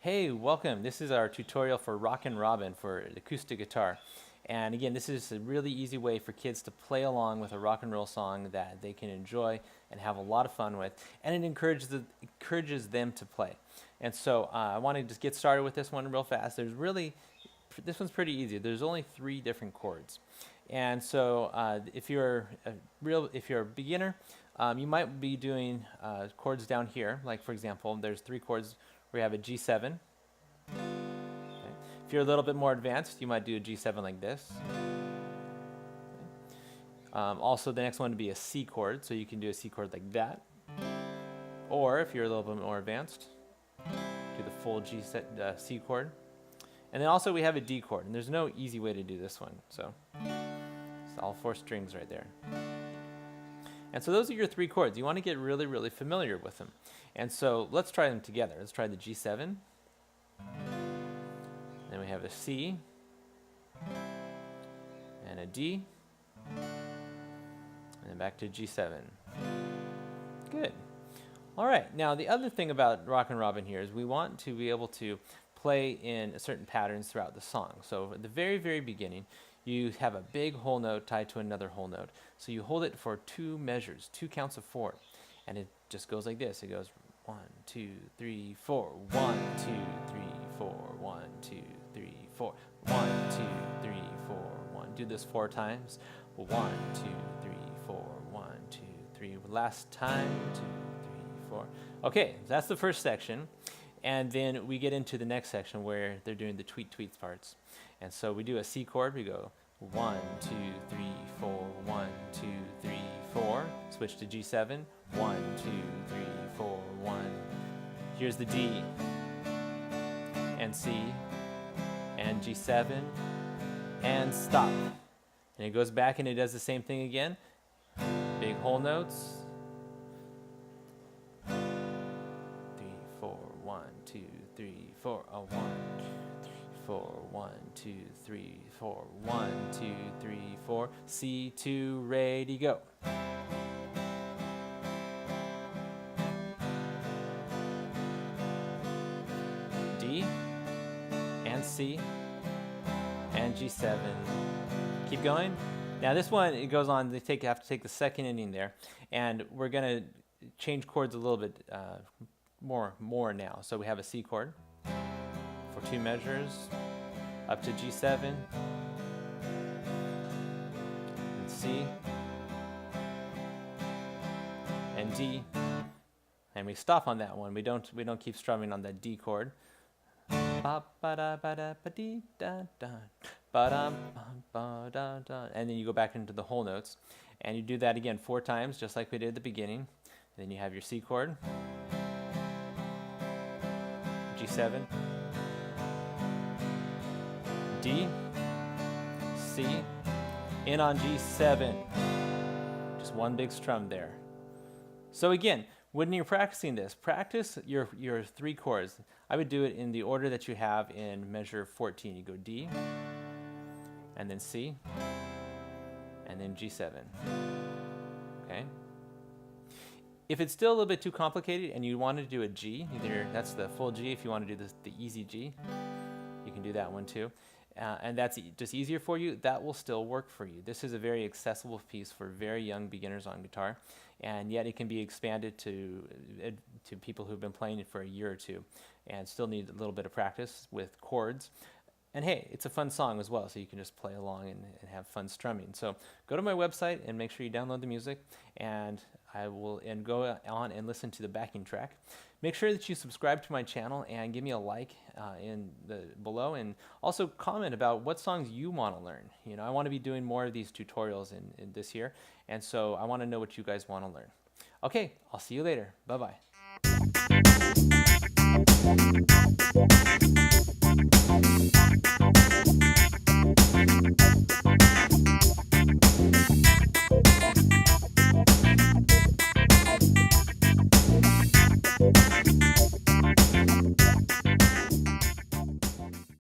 Hey, welcome. This is our tutorial for Rockin' Robin for acoustic guitar. And again, this is a really easy way for kids to play along with a rock and roll song that they can enjoy and have a lot of fun with. And it encourages them to play. And so I want to just get started with this one real fast. This one's pretty easy. There's only 3 different chords. And so if you're a beginner, you might be doing chords down here. Like for example, there's 3 chords. We have a G7. Okay. If you're a little bit more advanced, you might do a G7 like this. Okay. Also, the next one would be a C chord, so you can do a C chord like that. Or if you're a little bit more advanced, do the full C chord. And then also we have a D chord, and there's no easy way to do this one. So it's all 4 strings right there. And so those are your 3 chords. You want to get really, really familiar with them. And so let's try them together. Let's try the G7. Then we have a C. And a D. And then back to G7. Good. All right. Now the other thing about Rockin' Robin here is we want to be able to play in certain patterns throughout the song. So at the very, very beginning, you have a big whole note tied to another whole note. So you hold it for 2 measures, 2 counts of 4. And it just goes like this. It goes 1, 2, 3, 4. 1, 2, 3, 4. 1, 2, 3, 4. 1, 2, 3, 4. 1. Do this 4 times. 1, 2, 3, 4. 1, 2, 3. Last time. 2, 3, 4. Okay, that's the first section. And then we get into the next section where they're doing the tweet parts. And so we do a C chord. We go 1, 2, 3, 4, 1, 2, 3, 4. Switch to G7. 1, 2, 3, 4, 1. Here's the D and C and G7 and stop. And it goes back and it does the same thing again. Big whole notes. 3, 4, 1, 2, 3, 4. 1, 3, 4. 1, 2, 3, 4. 1, 2, 3, 4. C2, ready, go. D and C and G7. Keep going. Now this one, it goes on. They have to take the second ending there, and we're gonna change chords a little bit more now. So we have a C chord for 2 measures, up to G7, and C, and D, and we stop on that one. We don't keep strumming on that D chord. And then you go back into the whole notes, and you do that again 4 times, just like we did at the beginning. And then you have your C chord, G7, D, C, in on G7. Just one big strum there. So again, when you're practicing this, practice your 3 chords. I would do it in the order that you have in measure 14. You go D, and then C, and then G7. Okay? If it's still a little bit too complicated and you want to do a G, either that's the full G. If you want to do the easy G, you can do that one too. And that's just easier for you, that will still work for you. This is a very accessible piece for very young beginners on guitar, and yet it can be expanded to people who've been playing it for a year or 2 and still need a little bit of practice with chords. And hey, it's a fun song as well, so you can just play along and have fun strumming. So go to my website and make sure you download the music, and go on and listen to the backing track. Make sure that you subscribe to my channel and give me a like below, and also comment about what songs you want to learn. You know, I want to be doing more of these tutorials in this year, and so I want to know what you guys want to learn. Okay, I'll see you later. Bye-bye.